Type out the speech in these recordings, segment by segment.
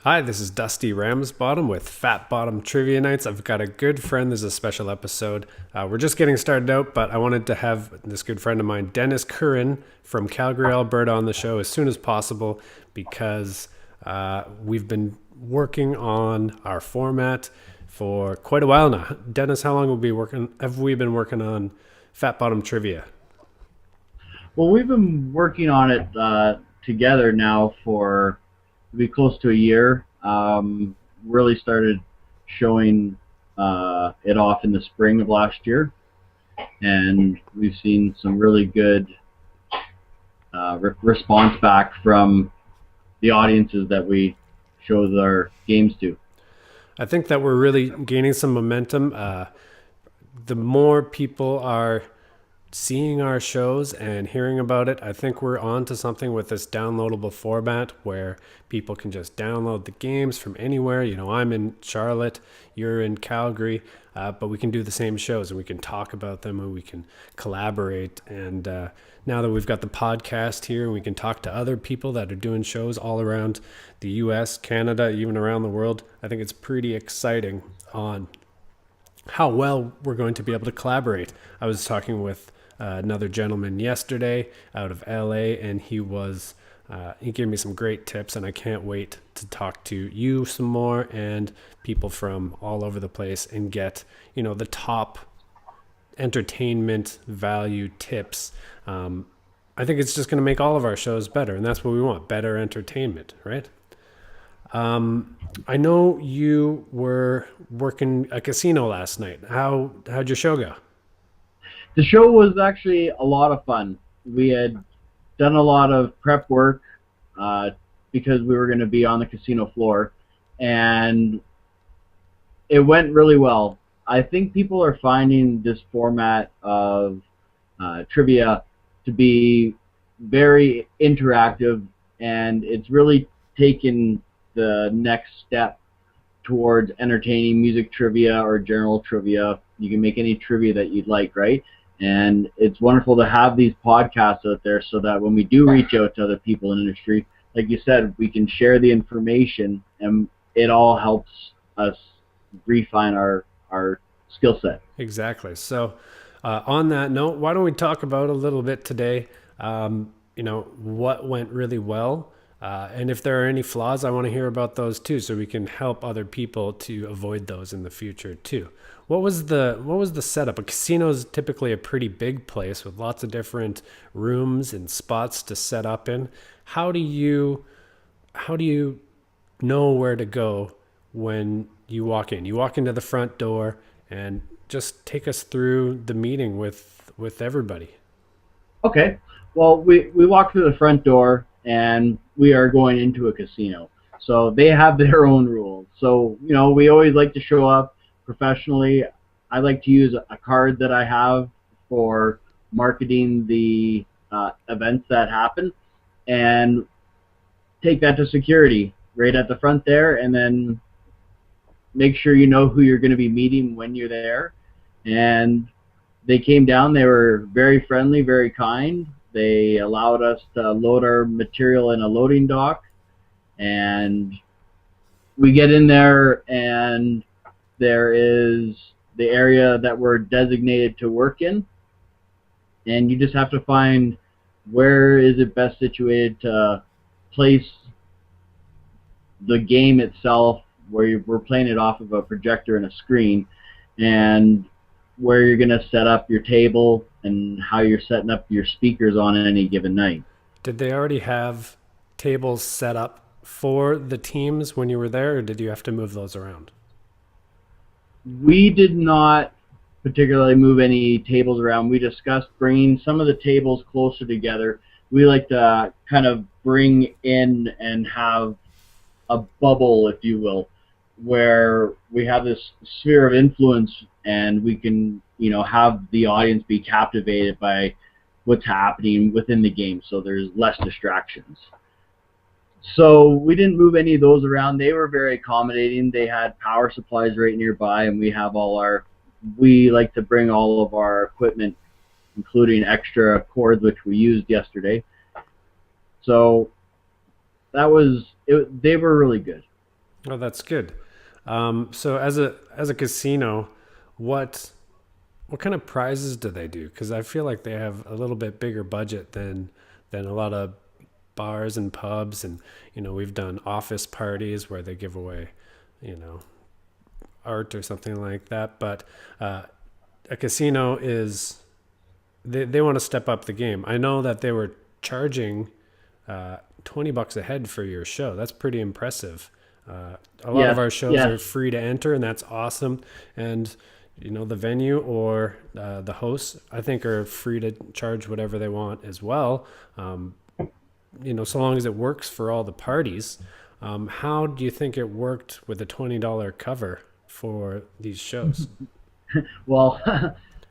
Hi, this is Dusty Ramsbottom with Fat Bottom Trivia Nights. I've got a good friend. There's a special episode. We're just getting started out, but I wanted to have this good friend of mine, Dennis Curran from Calgary, Alberta, on the show as soon as possible because we've been working on our format for quite a while now. Dennis, how long have we been working on Fat Bottom Trivia? Well, we've been working on it together now for be close to a year. Really started showing it off in the spring of last year, and we've seen some really good response back from the audiences that we show our games to. I think that we're really gaining some momentum. The more people are seeing our shows and hearing about it, I think we're on to something with this downloadable format where people can just download the games from anywhere. You know, I'm in Charlotte, you're in Calgary, but we can do the same shows and we can talk about them and we can collaborate. And now that we've got the podcast here, we can talk to other people that are doing shows all around the US, Canada, even around the world. I think it's pretty exciting on how well we're going to be able to collaborate. I was talking with another gentleman yesterday out of LA, and he gave me some great tips, and I can't wait to talk to you some more and people from all over the place and get the top entertainment value tips. I think it's just going to make all of our shows better, and that's what we want: better entertainment, right? I know you were working a casino last night. How'd your show go? The show was actually a lot of fun. We had done a lot of prep work uh, because we were going to be on the casino floor, and it went really well. I think people are finding this format of trivia to be very interactive, and it's really taken the next step towards entertaining music trivia or general trivia. You can make any trivia that you'd like, right? And it's wonderful to have these podcasts out there so that when we do reach out to other people in the industry, like you said, we can share the information and it all helps us refine our skill set. Exactly. So, on that note, why don't we talk about a little bit today? What went really well, and if there are any flaws, I want to hear about those too, so we can help other people to avoid those in the future too. What was the setup? A casino is typically a pretty big place with lots of different rooms and spots to set up in. How do you how do you know where to go when you walk in? You walk into the front door and just take us through the meeting with everybody. Okay. Well, we walk through the front door and we are going into a casino. So they have their own rules. So, we always like to show up professionally. I like to use a card that I have for marketing the events that happen and take that to security right at the front there, and then make sure you know who you're going to be meeting when you're there. And they came down. They were very friendly, very kind. They allowed us to load our material in a loading dock, and we get in there, and there is the area that we're designated to work in, and you just have to find where is it best situated to place the game itself, where we're playing it off of a projector and a screen, and where you're going to set up your table and how you're setting up your speakers on any given night. Did they already have tables set up for the teams when you were there, or did you have to move those around? We did not particularly move any tables around. We discussed bringing some of the tables closer together. We like to kind of bring in and have a bubble, if you will, where we have this sphere of influence and we can, have the audience be captivated by what's happening within the game, so there's less distractions. So we didn't move any of those around. They were very accommodating. They had power supplies right nearby, and we like to bring all of our equipment, including extra cords, which we used yesterday. So that was it. They were really good. Oh, that's good. So as a casino, what what kind of prizes do they do? Because I feel like they have a little bit bigger budget than a lot of bars and pubs, and we've done office parties where they give away, you know, art or something like that. But a casino is they want to step up the game. I know that they were charging $20 a head for your show. That's pretty impressive. A lot of Yes, our shows yes. are free to enter, and that's awesome. And the venue or the hosts, I think, are free to charge whatever they want as well. So long as it works for all the parties. How do you think it worked with a $20 cover for these shows? Well,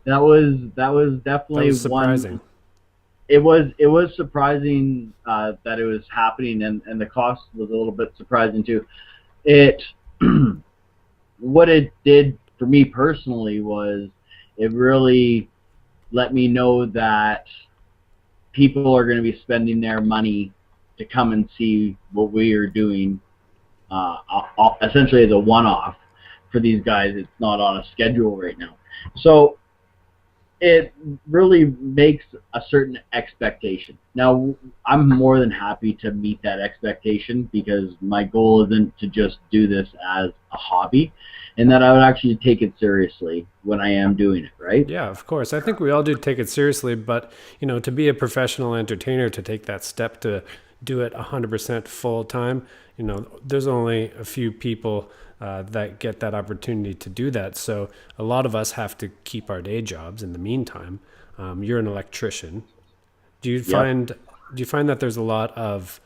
that was That definitely was one. surprising. It was surprising that it was happening, and the cost was a little bit surprising too. It what it did for me personally was it really let me know that people are going to be spending their money to come and see what we are doing, essentially as a one-off for these guys. It's not on a schedule right now, so it really makes a certain expectation. Now, I'm more than happy to meet that expectation because my goal isn't to just do this as a hobby, and that I would actually take it seriously when I am doing it, right? Yeah, of course. I think we all do take it seriously, but to be a professional entertainer, to take that step to do it 100% full time, there's only a few people that get that opportunity to do that. So a lot of us have to keep our day jobs in the meantime. You're an electrician. Do you Yep. find do you find that there's a lot of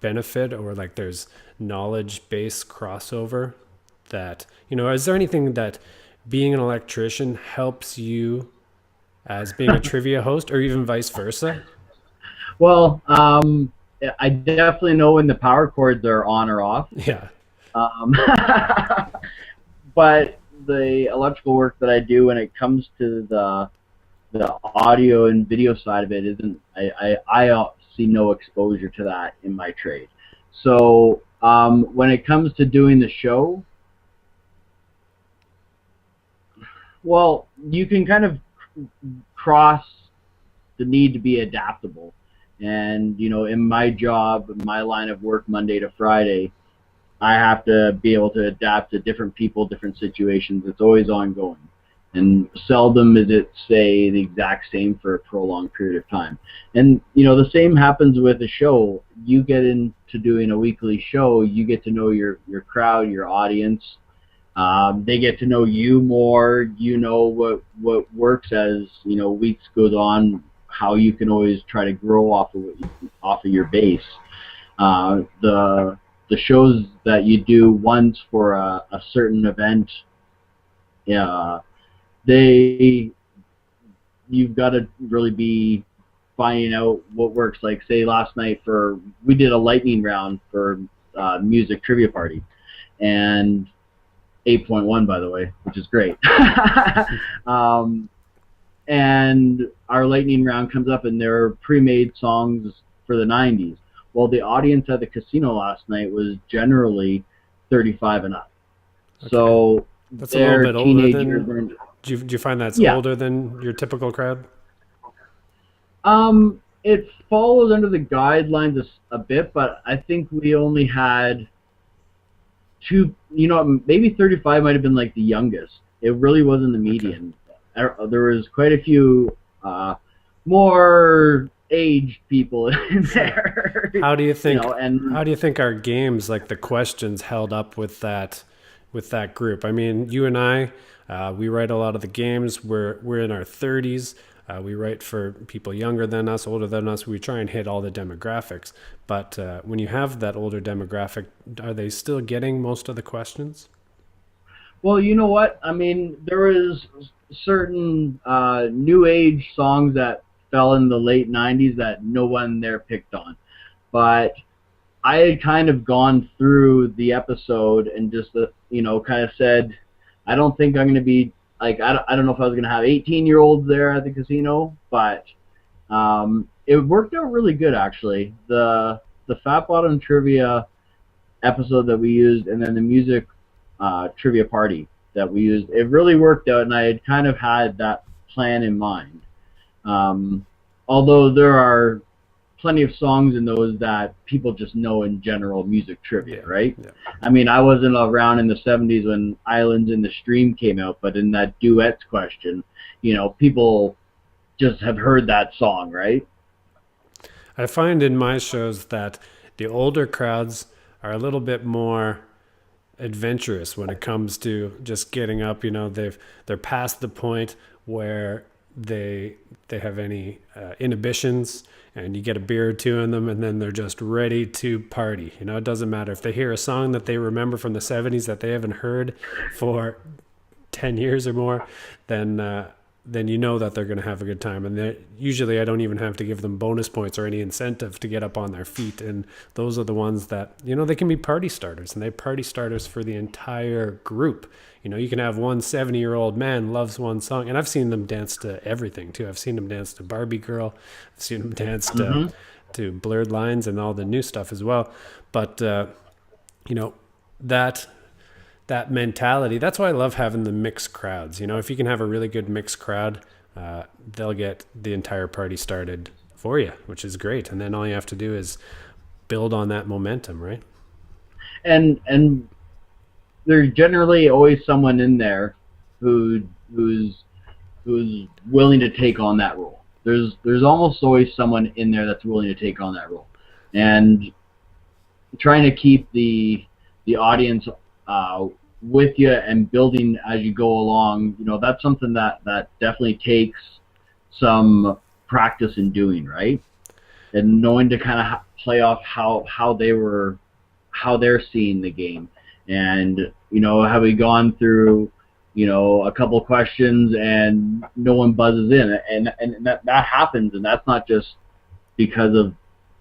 benefit, or like there's knowledge based crossover, that is there anything that being an electrician helps you as being a trivia host, or even vice versa? Well, I definitely know when the power cords are on or off. Yeah. Um, but the electrical work that I do when it comes to the audio and video side of it isn't. I see no exposure to that in my trade. So when it comes to doing the show, well, you can kind of cross the need to be adaptable. And in my job, my line of work, Monday to Friday, I have to be able to adapt to different people, different situations. It's always ongoing. And seldom is it, say, the exact same for a prolonged period of time. And, the same happens with a show. You get into doing a weekly show, you get to know your crowd, your audience. They get to know you more. You know what works as, weeks goes on, how you can always try to grow off of your base. The shows that you do once for a certain event, yeah, they you've got to really be finding out what works. Like, say, last night we did a lightning round for music trivia party, and 8.1, by the way, which is great. um, and our lightning round comes up, and there are pre-made songs for the 90s. Well, the audience at the casino last night was generally 35 and up. Okay. So That's a little they're bit older teenagers. than. Do you find that's Yeah. older than your typical crowd? It follows under the guidelines a bit, but I think we only had two, maybe 35 might have been like the youngest. It really wasn't the Okay. median. There was quite a few more aged people in there, How do you think and how do you think our games, like the questions, held up with that group? I mean, you and I, we write a lot of the games. We're in our 30s. We write for people younger than us, older than us. We try and hit all the demographics. But when you have that older demographic, are they still getting most of the questions? well, you know what? I mean, there was certain new age songs that fell in the late 90s that no one there picked on. But I had kind of gone through the episode and just, kind of said, I don't think I'm going to be, like, I don't know if I was going to have 18-year-olds there at the casino, but it worked out really good, actually. The Fat Bottom Trivia episode that we used, and then the music trivia party that we used. It really worked out, and I had kind of had that plan in mind. Um, Although there are plenty of songs in those that people just know in general music trivia, Yeah, right? yeah. I mean, I wasn't around in the 70s when Islands in the Stream came out, but in that duets question, people just have heard that song, right? I find in my shows that the older crowds are a little bit more adventurous when it comes to just getting up. They're past the point where they have any inhibitions, and you get a beer or two in them, and then they're just ready to party. It doesn't matter if they hear a song that they remember from the 70s that they haven't heard for 10 years or more, then you know that they're going to have a good time. And usually I don't even have to give them bonus points or any incentive to get up on their feet. And those are the ones that, they can be party starters, and they're party starters for the entire group. You can have one 70-year-old man loves one song, and I've seen them dance to everything too. I've seen them dance to Barbie Girl. I've seen them dance to Blurred Lines and all the new stuff as well. But, that that mentality. That's why I love having the mixed crowds. If you can have a really good mixed crowd, they'll get the entire party started for you, which is great. And then all you have to do is build on that momentum, right? And there's generally always someone in there who's willing to take on that role. There's almost always someone in there that's willing to take on that role, and trying to keep the audience with you and building as you go along. That's something that definitely takes some practice in doing, right? And knowing to kind of play off how they're seeing the game. And have we gone through a couple questions and no one buzzes in, and that happens, and that's not just because of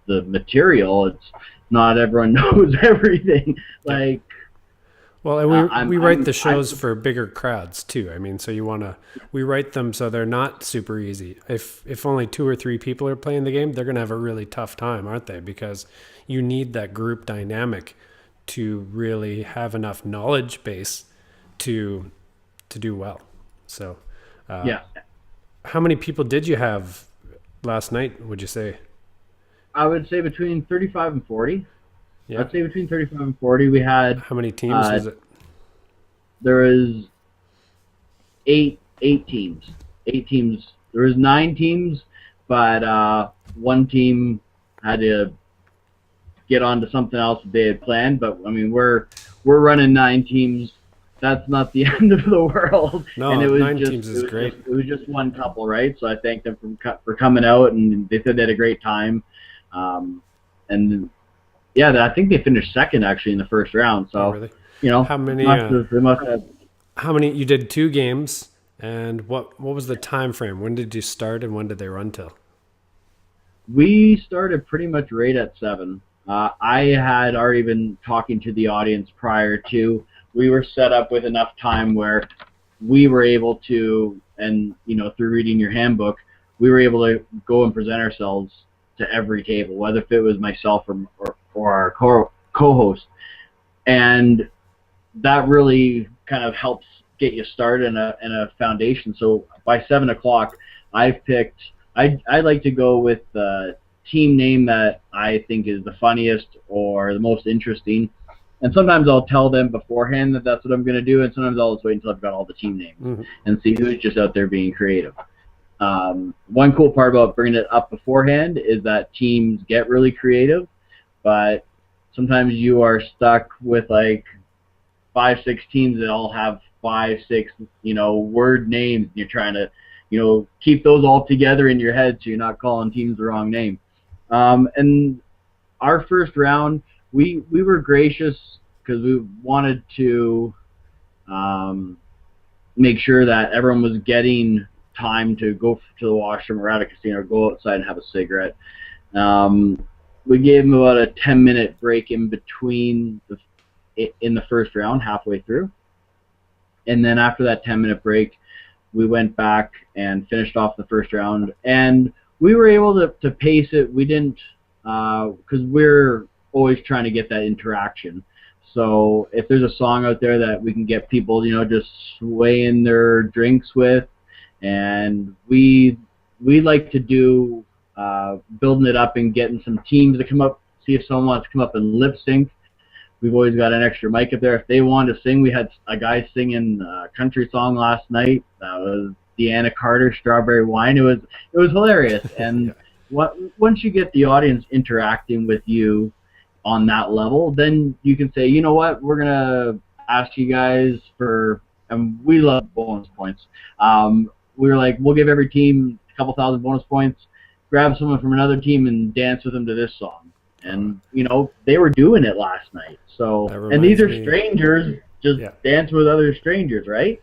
the material. It's not everyone knows everything. Like, well, and we write the shows for bigger crowds too. I mean, so we write them so they're not super easy. If only 2 or 3 people are playing the game, they're going to have a really tough time, aren't they? Because you need that group dynamic to really have enough knowledge base to do well. So, yeah. How many people did you have last night, would you say? I would say between 35 and 40. Yeah. I'd say between 35 and 40. We had, how many teams was it? There is eight teams. 8 teams. There was 9 teams, but one team had to get on to something else that they had planned. But I mean, we're running 9 teams. That's not the end of the world. No, and it was 9 teams is great. It was just one couple, right? So I thanked them for coming out, and they said they had a great time. And yeah, I think they finished second actually in the first round. So, oh, really? How many? They must have. How many? You did 2 games, and what was the time frame? When did you start, and when did they run till? We started pretty much right at 7. I had already been talking to the audience prior to. We were set up with enough time where we were able to, and through reading your handbook, we were able to go and present ourselves to every table, whether if it was myself or our co-host, and that really kind of helps get you started in a foundation. So by 7 o'clock, I've picked. I like to go with the team name that I think is the funniest or the most interesting. And sometimes I'll tell them beforehand that that's what I'm going to do, and sometimes I'll just wait until I've got all the team names and see who's just out there being creative. One cool part about bringing it up beforehand is that teams get really creative, but sometimes you are stuck with like 5, 6 teams that all have 5, 6, word names. And you're trying to, keep those all together in your head so you're not calling teams the wrong name. And our first round, we were gracious because we wanted to make sure that everyone was getting time to go to the washroom or at a casino or go outside and have a cigarette. We gave them about a 10-minute break in between in the first round, halfway through. And then after that 10-minute break, we went back and finished off the first round. And we were able to pace it. We didn't, because we're always trying to get that interaction. So if there's a song out there that we can get people, just swaying their drinks with, and we like to do building it up and getting some teams to come up, see if someone wants to come up and lip sync. We've always got an extra mic up there. If they want to sing, we had a guy singing a country song last night. That was Deanna Carter, "Strawberry Wine." It was hilarious. And Yeah. once you get the audience interacting with you on that level, then you can say, you know what, we're gonna ask you guys for, and we love bonus points. We were like, we'll give every team a couple thousand bonus points. Grab someone from another team and dance with them to this song. And they were doing it last night. So, That and these reminds are me. strangers just Yeah. dance with other strangers, right?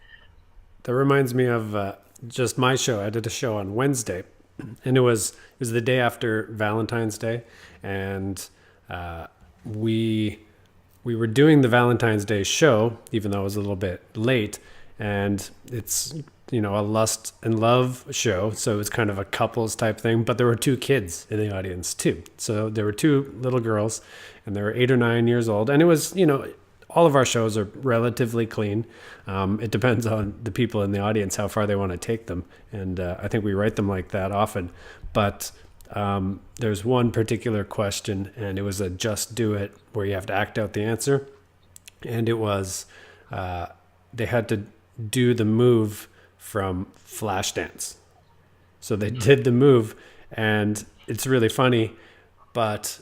That reminds me of just my show. I did a show on Wednesday, and it was the day after Valentine's Day, and we we were doing the Valentine's Day show, even though it was a little bit late, and it's a lust and love show, so it's kind of a couples type thing. But there were two kids in the audience too, so there were two little girls, and they were 8 or 9 years old, and it was all of our shows are relatively clean. It depends on the people in the audience how far they want to take them, and I think we write them like that often. But there's one particular question, and it was a just do it where you have to act out the answer, and it was they had to do the move from Flashdance. So they did the move, and it's really funny, but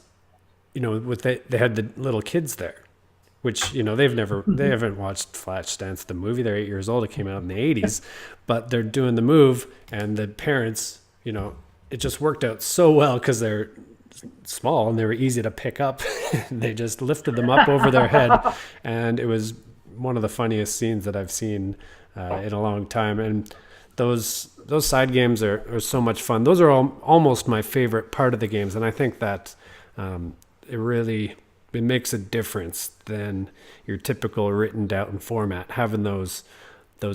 with they had the little kids there, which they haven't watched Flashdance the movie. They're 8 years old. It came out in the 80s, but they're doing the move, and the parents, it just worked out so well because they're small and they were easy to pick up. They just lifted them up over their head, and it was one of the funniest scenes that I've seen in a long time. And those side games are so much fun. Those are almost my favorite part of the games, and I think that it makes a difference than your typical written down format. Having those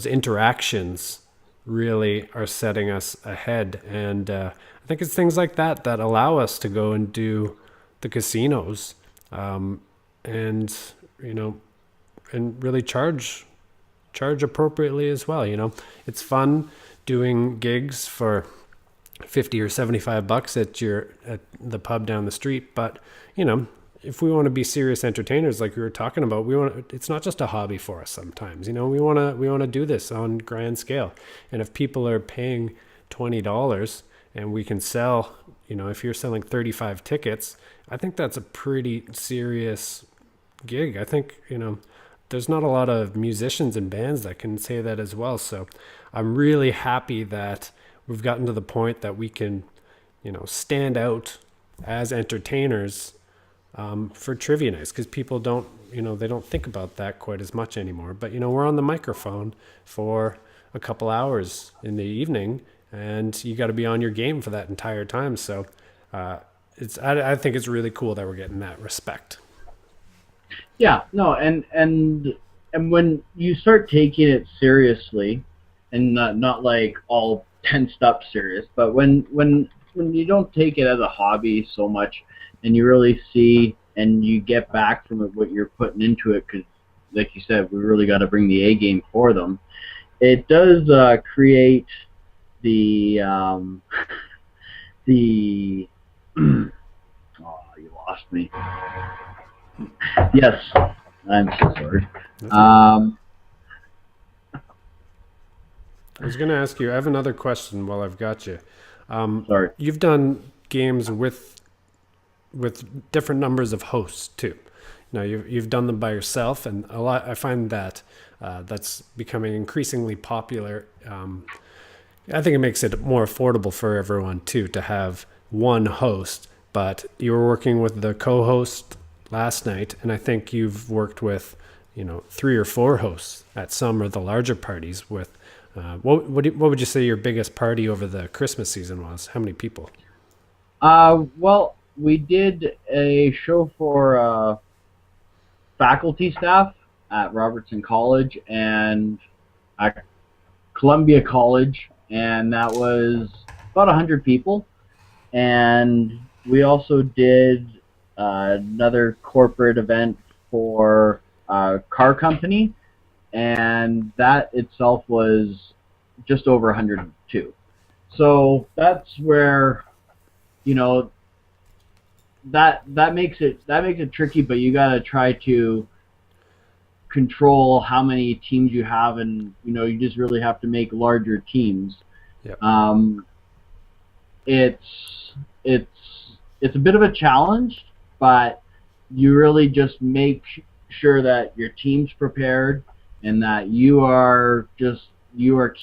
interactions really are setting us ahead, and I think it's things like that that allow us to go and do the casinos, and and really charge appropriately as well. It's fun doing gigs for $50 or $75 at the pub down the street, but if we want to be serious entertainers, like we were talking about, it's not just a hobby for us sometimes. We want to do this on grand scale. And if people are paying $20 and we can sell, if you're selling 35 tickets, I think that's a pretty serious gig. I think, there's not a lot of musicians and bands that can say that as well. So I'm really happy that we've gotten to the point that we can, stand out as entertainers for trivia nights, because people don't, they don't think about that quite as much anymore. But, we're on the microphone for a couple hours in the evening, and you got to be on your game for that entire time. So I think it's really cool that we're getting that respect. Yeah, no, and when you start taking it seriously, and not like all tensed up serious, but when you don't take it as a hobby so much, and you really see and you get back from it what you're putting into it, because like you said, we really got to bring the A game for them. It does create the the oh, you lost me. Yes, I'm so sorry. I was going to ask you, I have another question while I've got you. Sorry. You've done games with different numbers of hosts too. You've done them by yourself, and a lot. I find that that's becoming increasingly popular. I think it makes it more affordable for everyone too to have one host. But you were working with the co-host last night, and I think you've worked with 3 or 4 hosts at some of the larger parties. With what would you say your biggest party over the Christmas season was? How many people? Well, we did a show for faculty staff at Robertson College and at Columbia College, and that was about 100 people. And we also did another corporate event for a car company, and that itself was just over 102. So that's where, you know, that makes it tricky, but you got to try to control how many teams you have, and you just really have to make larger teams. Yep. It's it's it's a bit of a challenge, but you really just make sure that your team's prepared and that you are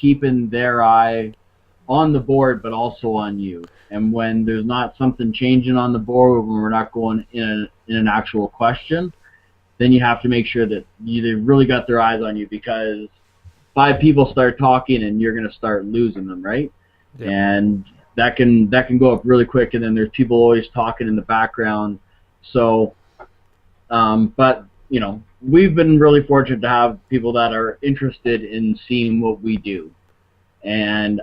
keeping their eye on the board, but also on you. And when there's not something changing on the board, when we're not going in an actual question, then you have to make sure that they've really got their eyes on you, because five people start talking and you're going to start losing them, right? Yep. And that can go up really quick, and then there's people always talking in the background. So, but we've been really fortunate to have people that are interested in seeing what we do. And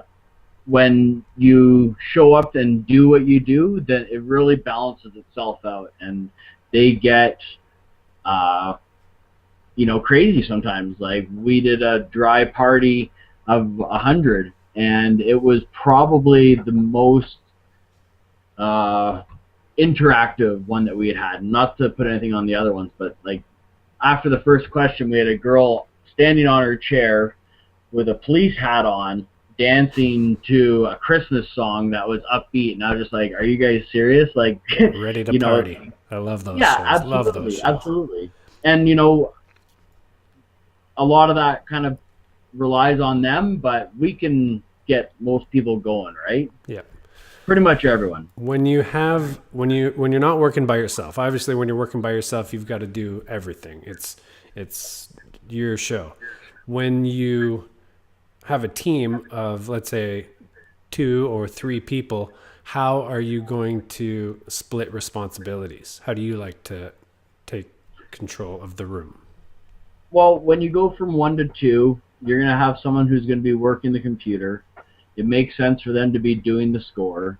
when you show up and do what you do, then it really balances itself out, and they get crazy sometimes. Like, we did a dry party of 100, and it was probably the most interactive one that we had. Not to put anything on the other ones, but like, after the first question, we had a girl standing on her chair with a police hat on, dancing to a Christmas song that was upbeat, and I was just like, "Are you guys serious?" Like, ready to party. I love those yeah, shows. absolutely, Love those shows. absolutely. And a lot of that kind of relies on them, but we can get most people going, right? Yeah. Pretty much everyone. When you're not working by yourself, obviously when you're working by yourself, you've got to do everything. It's your show. When you have a team of, let's say, 2 or 3 people, how are you going to split responsibilities? How do you like to take control of the room? Well, when you go from 1 to 2, you're going to have someone who's going to be working the computer. It makes sense for them to be doing the score.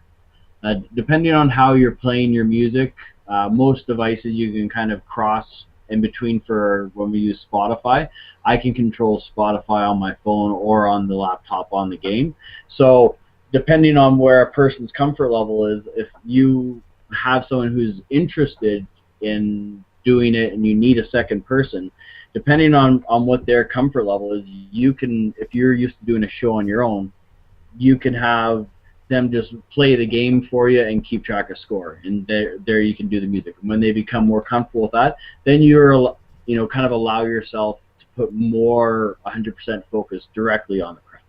Depending on how you're playing your music, most devices you can kind of cross in between. For when we use Spotify, I can control Spotify on my phone or on the laptop on the game. So depending on where a person's comfort level is, if you have someone who's interested in doing it and you need a second person, depending on what their comfort level is, you can, if you're used to doing a show on your own, you can have them just play the game for you and keep track of score, and there you can do the music. When they become more comfortable with that, then you're kind of allow yourself to put more 100% focus directly on the craft.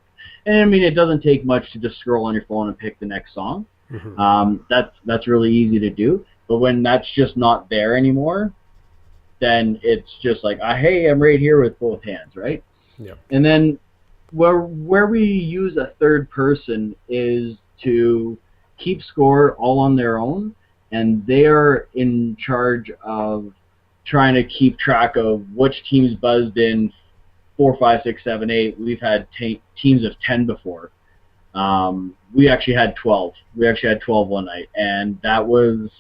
And I mean, it doesn't take much to just scroll on your phone and pick the next song. Mm-hmm. That's really easy to do. But when that's just not there anymore, then it's just like, hey, I'm right here with both hands, right? Yep. And then where we use a third person is to keep score all on their own, and they're in charge of trying to keep track of which teams buzzed in 4, 5, 6, 7, 8. We've had teams of 10 before. We actually had 12. We actually had 12 one night, and that was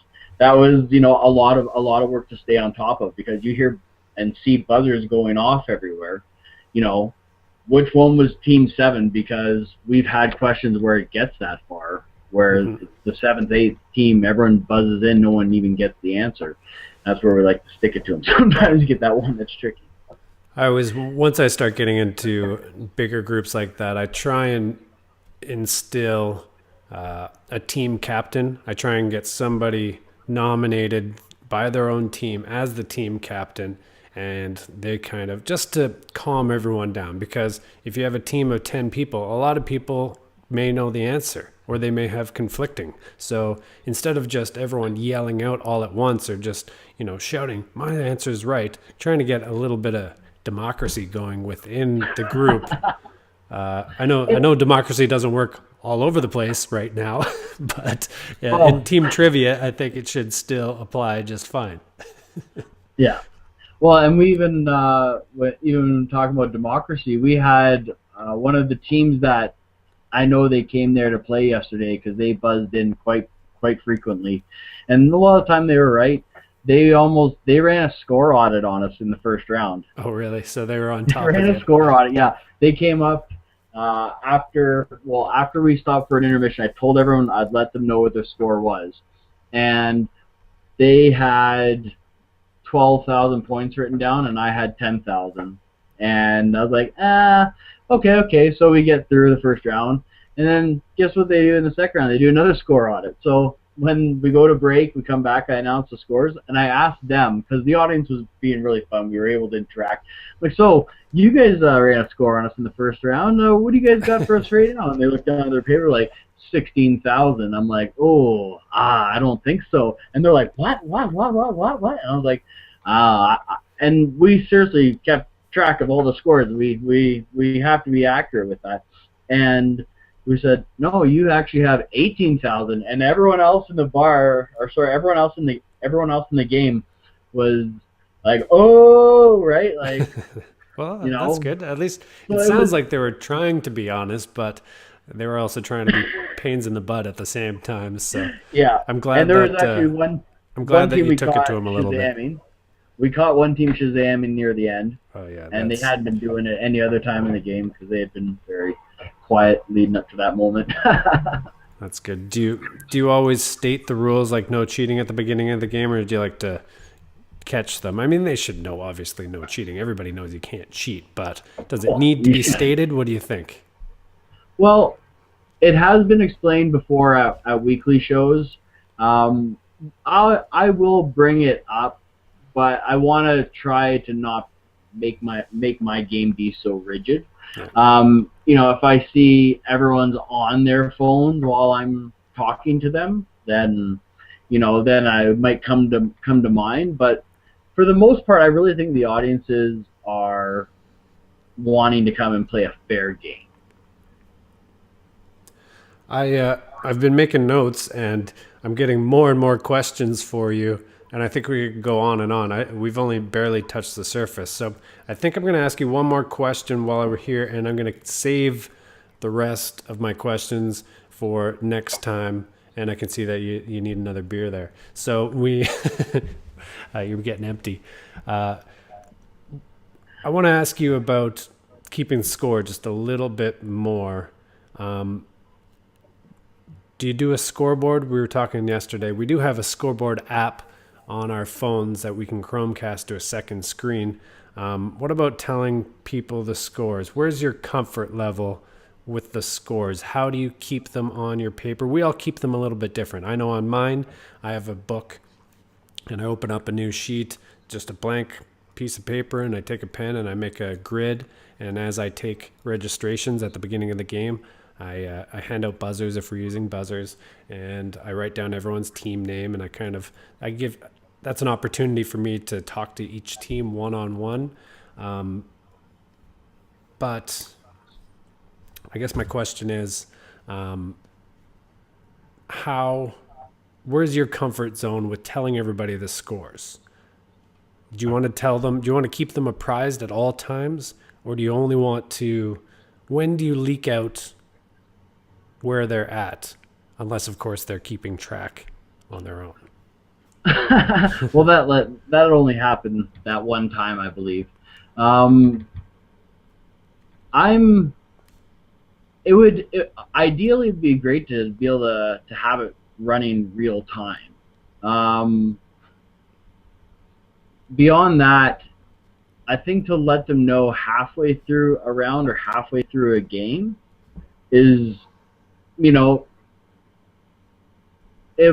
a lot of work to stay on top of, because you hear and see buzzers going off everywhere. Which one was team 7, because we've had questions where it gets that far, where it's the 7th, 8th team, everyone buzzes in, no one even gets the answer. That's where we like to stick it to them. Sometimes you get that one that's tricky. Once I start getting into bigger groups like that, I try and instill a team captain. I try and get somebody nominated by their own team as the team captain, and they kind of, just to calm everyone down, because if you have a team of 10 people, a lot of people may know the answer, or they may have conflicting. So instead of just everyone yelling out all at once, or just shouting, "My answer is right," trying to get a little bit of democracy going within the group. I know democracy doesn't work all over the place right now, but in team trivia, I think it should still apply just fine. Yeah. Well, and we even talking about democracy, we had one of the teams that I know they came there to play yesterday because they buzzed in quite frequently, and a lot of the time they were right. they ran a score audit on us in the first round. Oh, really? So they were on They top of ran a you. score audit. Yeah, they came up after we stopped for an intermission. I told everyone I'd let them know what their score was, and they had 12,000 points written down, and I had 10,000. And I was like, okay. So we get through the first round, and then guess what they do in the second round? They do another score audit. So when we go to break, we come back, I announce the scores, and I asked them, because the audience was being really fun. We were able to interact. Like, so you guys ran a score on us in the first round. What do you guys got for us right now? And they looked down at their paper like, 16,000. I'm like, I don't think so. And they're like, what? And I was like, and we seriously kept track of all the scores. We have to be accurate with that. And we said, no, you actually have 18,000. And everyone else in the bar, or sorry, everyone else in the game was like, oh, right, like, Well, you that's know. good. At least So it it sounds was, like they were trying to be honest, but they were also trying to be pains in the butt at the same time. So yeah. I'm And glad there was that actually one I'm glad one that team you we took it caught to them a little bit. Shazamming. We caught one team Shazamming near the end. Oh yeah, And they hadn't been doing it any other time in the game because they had been very quiet leading up to that moment. that's good. Do you always state the rules like no cheating at the beginning of the game, or do you like to catch them? I mean, they should know, obviously, no cheating. Everybody knows you can't cheat, but does it need to be stated? What do you think? Well, it has been explained before at weekly shows. I will bring it up, but I want to try to not make my game be so rigid. Yeah. If I see everyone's on their phones while I'm talking to them, then then I might come to mind. But for the most part, I really think the audiences are wanting to come and play a fair game. I've been making notes, and I'm getting more and more questions for you, and I think we could go on and on. We've only barely touched the surface, so I think I'm going to ask you one more question while we're here, and I'm going to save the rest of my questions for next time. And I can see that you need another beer there. So you're getting empty. I want to ask you about keeping score just a little bit more. Do you do a scoreboard? We were talking yesterday. We do have a scoreboard app on our phones that we can Chromecast to a second screen. What about telling people the scores? Where's your comfort level with the scores? How do you keep them on your paper? We all keep them a little bit different. I know on mine, I have a book, and I open up a new sheet, just a blank piece of paper, and I take a pen and I make a grid. And as I take registrations at the beginning of the game, I hand out buzzers if we're using buzzers, and I write down everyone's team name, and that's an opportunity for me to talk to each team one-on-one. But I guess my question is, where's your comfort zone with telling everybody the scores? Do you want to tell them, do you want to keep them apprised at all times? Or do you only want to, when do you leak out where they're at? Unless, of course, they're keeping track on their own. Well, that only happened that one time, I believe. Ideally be great to be able to have it running real time. Beyond that, I think to let them know halfway through a round or halfway through a game is, it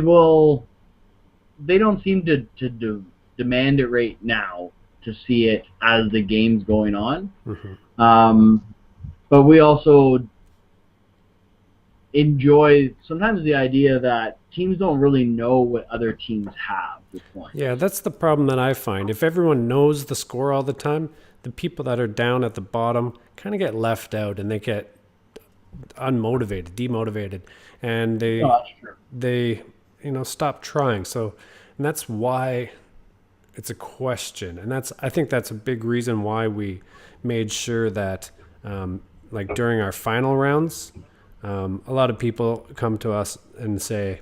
will. They don't seem to demand it right now to see it as the game's going on. Mm-hmm. But we also enjoy sometimes the idea that teams don't really know what other teams have at this point. Yeah, that's the problem that I find. If everyone knows the score all the time, the people that are down at the bottom kind of get left out, and they get unmotivated, demotivated, and they stop trying. So, and that's why it's a question, and I think that's a big reason why we made sure that like during our final rounds, a lot of people come to us and say,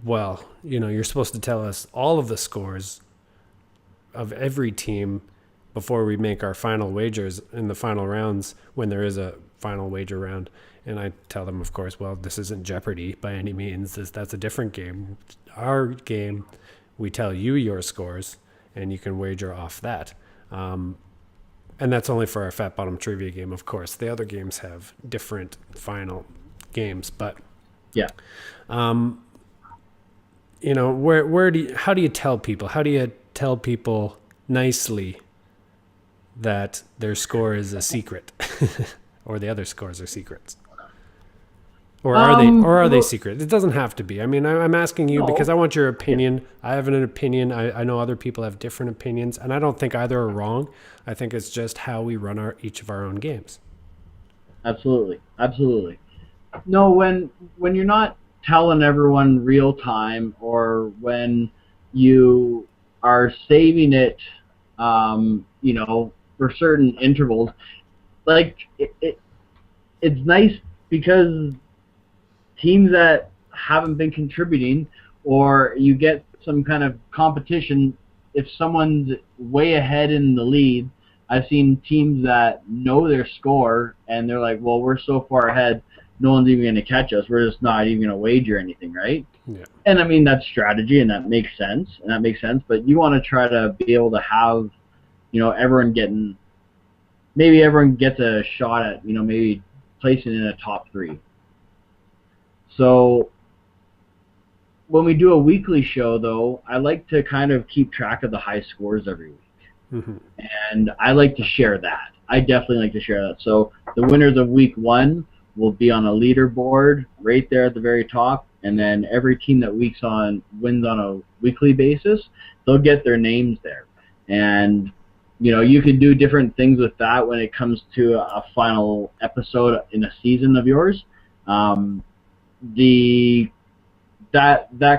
well, you're supposed to tell us all of the scores of every team before we make our final wagers in the final rounds when there is a final wager round. And I tell them, of course, well, this isn't Jeopardy by any means. That's a different game. Our game, we tell you your scores, and you can wager off that. And that's only for our Fat Bottom Trivia game, of course. The other games have different final games, but Yeah. how do you tell people? How do you tell people nicely that their score is a secret, or the other scores are secrets? Or are they secret? It doesn't have to be. I mean, I'm asking you because I want your opinion. I have an opinion. I know other people have different opinions, and I don't think either are wrong. I think it's just how we run each of our own games. Absolutely. Absolutely. No, when you're not telling everyone real time, or when you are saving it, for certain intervals, like it's nice because teams that haven't been contributing, or you get some kind of competition, if someone's way ahead in the lead, I've seen teams that know their score and they're like, well, we're so far ahead, no one's even going to catch us. We're just not even going to wager anything, right? Yeah. And I mean, that's strategy, and that makes sense, but you want to try to be able to have, everyone gets a shot at, maybe placing in a top 3. So when we do a weekly show, though, I like to kind of keep track of the high scores every week. Mm-hmm. And I like to share that. I definitely like to share that. So the winners of week 1 will be on a leaderboard right there at the very top. And then every team that wins on a weekly basis, they'll get their names there. And, you can do different things with that when it comes to a final episode in a season of yours. That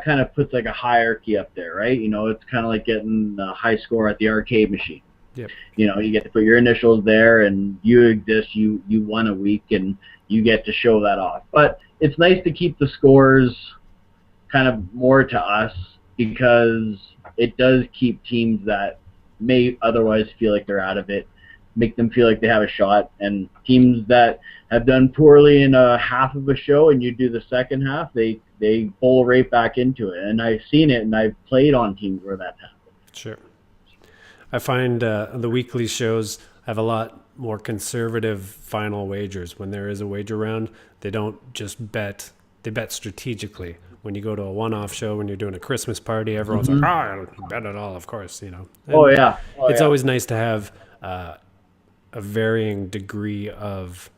kind of puts like a hierarchy up there, right? It's kind of like getting the high score at the arcade machine. Yep. You get to put your initials there, and you exist. You won a week, and you get to show that off. But it's nice to keep the scores kind of more to us, because it does keep teams that may otherwise feel like they're out of it, make them feel like they have a shot. And teams that have done poorly in a half of a show and you do the second half, they pull right back into it. And I've seen it, and I've played on teams where that happens. Sure. I find the weekly shows have a lot more conservative final wagers. When there is a wager round, they don't just bet. They bet strategically. When you go to a one-off show, when you're doing a Christmas party, everyone's like, I'll bet it all, of course, And it's always nice to have a varying degree of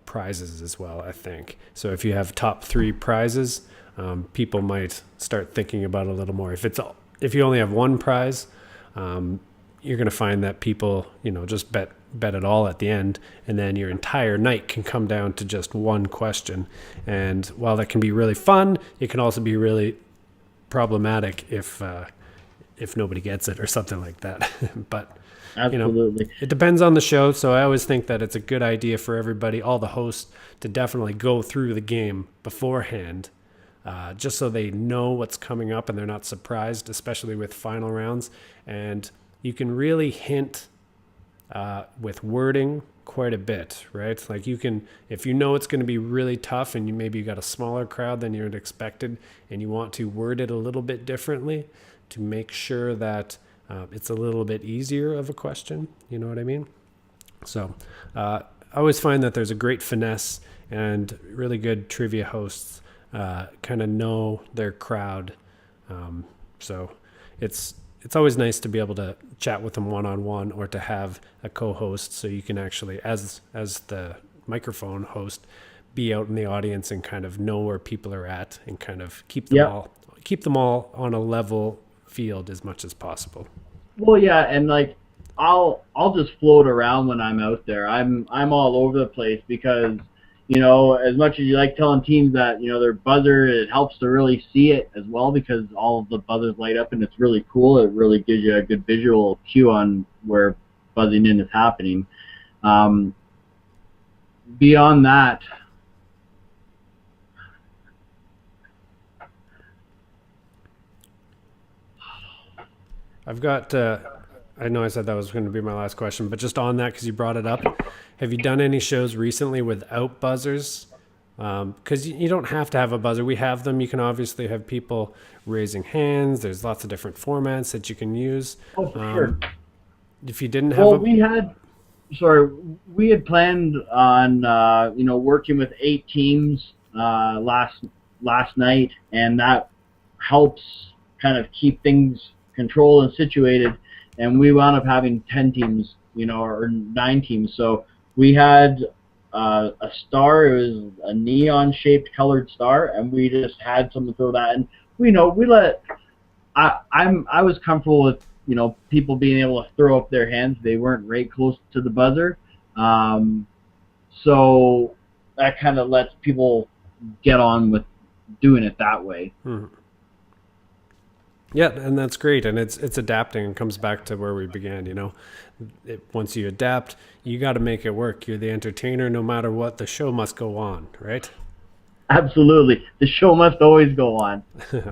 prizes as well, I think. So if you have top 3 prizes, people might start thinking about it a little more. If you only have one prize, you're going to find that people, just bet it all at the end, and then your entire night can come down to just one question. And while that can be really fun, it can also be really problematic if nobody gets it or something like that. But absolutely, it depends on the show. So I always think that it's a good idea for everybody, all the hosts, to definitely go through the game beforehand, just so they know what's coming up and they're not surprised, especially with final rounds. And you can really hint with wording quite a bit, right? Like if you know it's going to be really tough, and maybe you got a smaller crowd than you had expected, and you want to word it a little bit differently to make sure that it's a little bit easier of a question. You know what I mean? So I always find that there's a great finesse, and really good trivia hosts kind of know their crowd. So it's always nice to be able to chat with them one-on-one, or to have a co-host, so you can actually, as the microphone host, be out in the audience and kind of know where people are at, and kind of keep them all on a level field as much as possible. Well, yeah, and like I'll just float around when I'm out there. I'm all over the place, because as much as you like telling teams that their buzzer, it helps to really see it as well, because all of the buzzers light up and it's really cool. It really gives you a good visual cue on where buzzing in is happening. Beyond that, I've got. I know I said that was going to be my last question, but just on that because you brought it up, have you done any shows recently without buzzers? Because you don't have to have a buzzer. We have them. You can obviously have people raising hands. There's lots of different formats that you can use. Oh, for sure. Um, if you didn't have Well, a, sorry, we had planned on working with 8 teams last night, and that helps kind of keep things controlled and situated. And we wound up having 10 teams, or 9 teams. So we had a star. It was a neon-shaped colored star, and we just had someone throw that. And we let. I was comfortable with people being able to throw up their hands. They weren't right close to the buzzer, um, so that kind of lets people get on with doing it that way. yeah, and that's great, and it's adapting and comes back to where we began. Once you adapt, you got to make it work. You're the entertainer, no matter what. The show must go on, right? Absolutely, the show must always go on.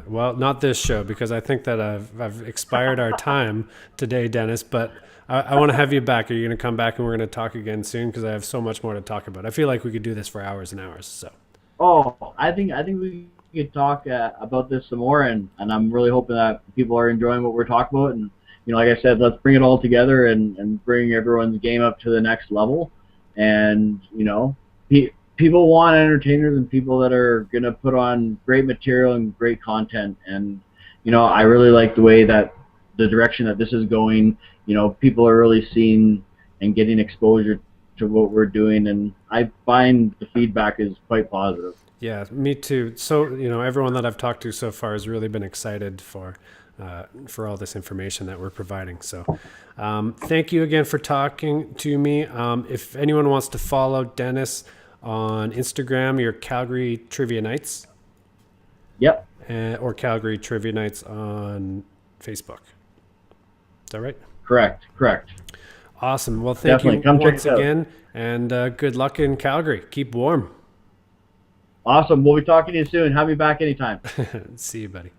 Well, not this show because I think that I've expired our time today, Dennis. But I want to have you back. Are you going to come back and we're going to talk again soon? Because I have so much more to talk about. I feel like we could do this for hours and hours. So Oh, I think we could talk about this some more, and I'm really hoping that people are enjoying what we're talking about. And like I said, let's bring it all together and bring everyone's game up to the next level. And people want entertainers and people that are gonna put on great material and great content. And I really like the way that the direction that this is going. People are really seeing and getting exposure to what we're doing, and I find the feedback is quite positive. yeah, me too. So everyone that I've talked to so far has really been excited for all this information that we're providing. So thank you again for talking to me. If anyone wants to follow Dennis on Instagram, your Calgary Trivia Nights, Yep, or Calgary Trivia Nights on Facebook. Is that right? correct. Awesome. Well, thank Definitely you come check once it out. again, and good luck in Calgary. Keep warm. Awesome. We'll be talking to you soon. Have me back anytime. See you, buddy.